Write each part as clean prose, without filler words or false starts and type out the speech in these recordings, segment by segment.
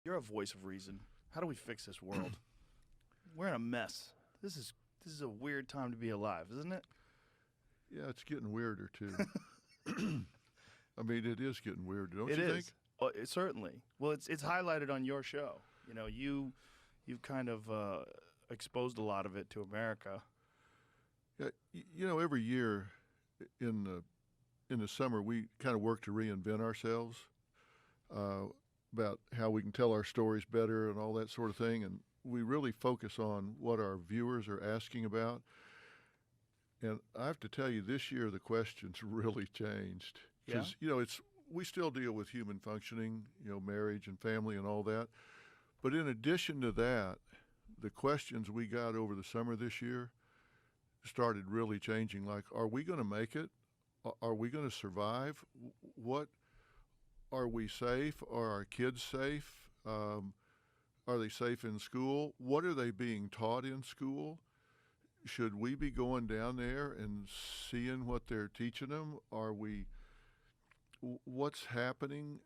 You're a voice of reason. How do we fix this world? We're in a mess. This is a weird time to be alive, isn't it? Yeah, it's getting weirder too. I mean, it is getting weirder, don't It you is. think? Certainly. Well, it's highlighted on your show. You know, you've kind of exposed a lot of it to America. Yeah, you know, every year in the summer we kind of work to reinvent ourselves about how we can tell our stories better and all that sort of thing, and we really focus on what our viewers are asking about. And I have to tell you, this year the questions really changed because we still deal with human functioning, marriage and family and all that. But in addition to that, the questions we got over the summer this year started really changing. Like, are we going to make it? Are we going to survive? What are we safe? Are our kids safe? Are they safe in school? What are they being taught in school? Should we be going down there and seeing what they're teaching them? What's happening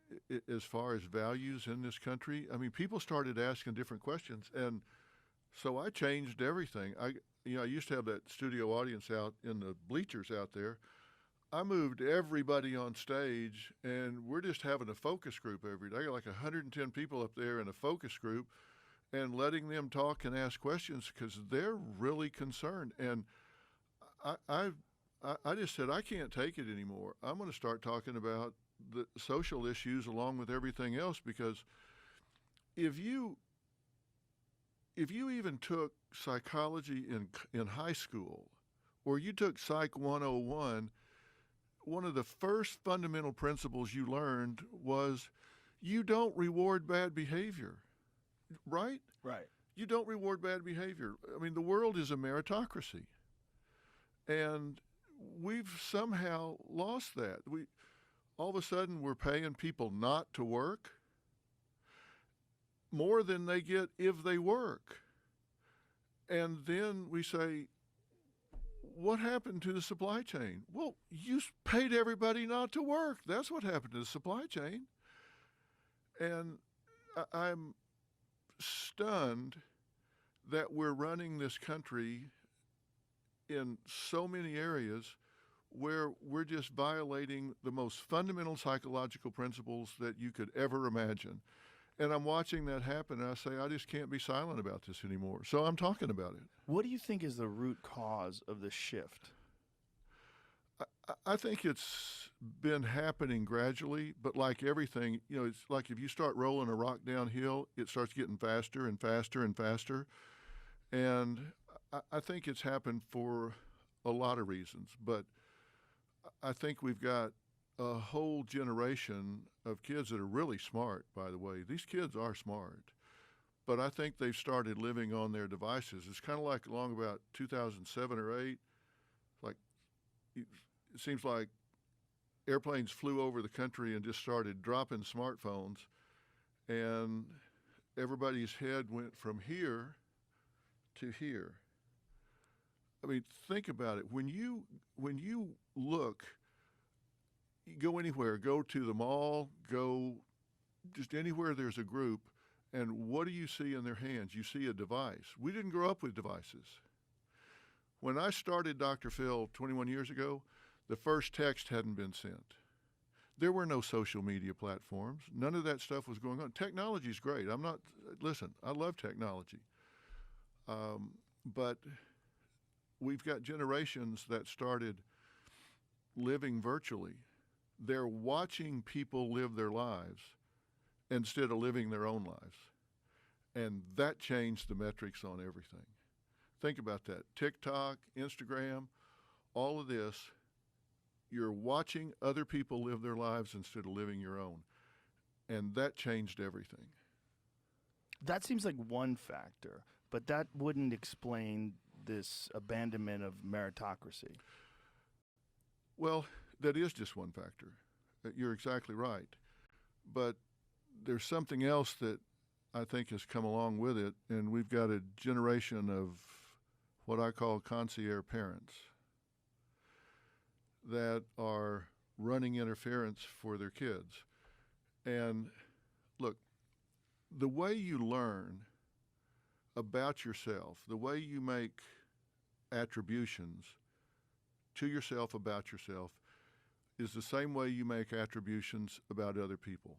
as far as values in this country? I mean, people started asking different questions, and so I changed everything. I used to have that studio audience out in the bleachers out there. I moved everybody on stage, and we're just having a focus group every day. I got like 110 people up there in a focus group, and letting them talk and ask questions because they're really concerned. And I just said, I can't take it anymore. I'm going to start talking about the social issues along with everything else, because if you even took psychology in high school, or you took Psych 101, one of the first fundamental principles you learned was you don't reward bad behavior, right? Right. You don't reward bad behavior. I mean, the world is a meritocracy, and we've somehow lost that. All of a sudden we're paying people not to work more than they get if they work. And then we say, what happened to the supply chain? Well, you paid everybody not to work. That's what happened to the supply chain. And I'm stunned that we're running this country in so many areas where we're just violating the most fundamental psychological principles that you could ever imagine. And I'm watching that happen, and I say, I just can't be silent about this anymore. So I'm talking about it. What do you think is the root cause of the shift? I think it's been happening gradually, but like everything, it's like if you start rolling a rock downhill, it starts getting faster and faster and faster. And I think it's happened for a lot of reasons, but I think we've got a whole generation of kids that are really smart, by the way. These kids are smart, but I think they've started living on their devices. It's kind of like along about 2007 or 8, like it seems like airplanes flew over the country and just started dropping smartphones, and everybody's head went from here to here. I mean, think about it. When you look, you go anywhere, go to the mall, go just anywhere there's a group, and what do you see in their hands? You see a device. We didn't grow up with devices. When I started Dr. Phil 21 years ago, the first text hadn't been sent. There were no social media platforms. None of that stuff was going on. Technology's great. Listen, I love technology. But we've got generations that started living virtually. They're watching people live their lives instead of living their own lives. And that changed the metrics on everything. Think about that. TikTok, Instagram, all of this, you're watching other people live their lives instead of living your own. And that changed everything. That seems like one factor, but that wouldn't explain this abandonment of meritocracy. Well, that is just one factor. You're exactly right. But there's something else that I think has come along with it, and we've got a generation of what I call concierge parents that are running interference for their kids. And look, the way you learn about yourself, the way you make attributions to yourself about yourself, is the same way you make attributions about other people.